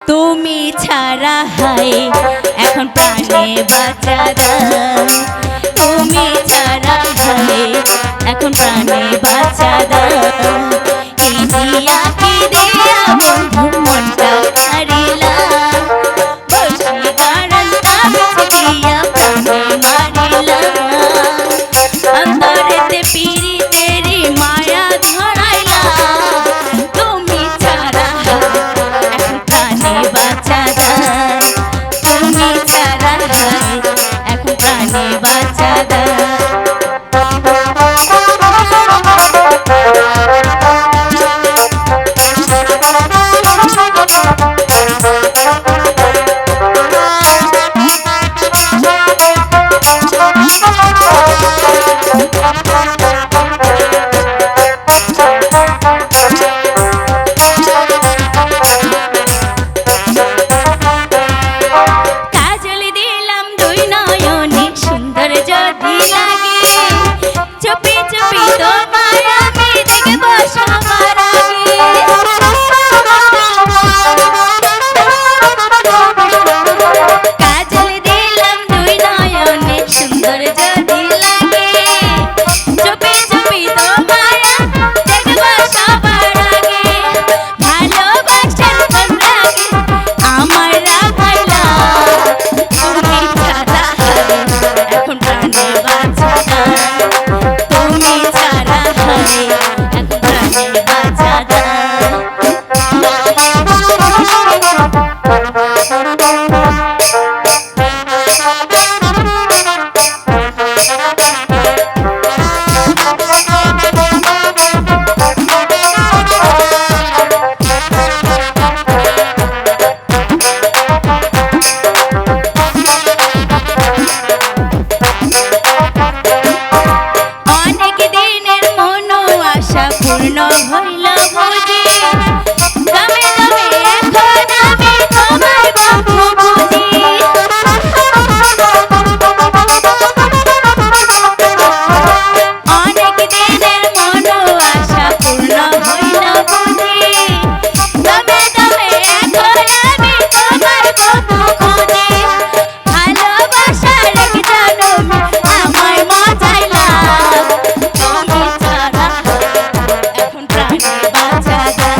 তুমি ছাড়া হায় এখন প্রাণে বাঁচা দাও, তুমি ছাড়া হায় এখন প্রাণে বাঁচা দাও। এই দিয়া কি দিয়া বন্ধু মনটা হারিলা, বসি গাড়ান কাছে দিয়া প্রাণে মারিলা। অন্তরেতে পিরিতেরি মায়া ধরাইলা, তুমি ছাড়া এখন প্রাণে বাঁচা দাও, তুমি ছাড়া এখন প্রাণে বাঁচা দাও। পূর্ণ হইল বুঝি দমে দমে এখন আমি তোমায় বন্ধু বুঝি। অনেক দিনের মন আশা পূর্ণ হইল বুঝি দমে দমে এখন আমি তোমায় বন্ধু খুঁজি। ভালোবাসার এক জনম আমায় মজাইলা, তুমি ছাড়া এখন প্রাণে বাঁচা দাও।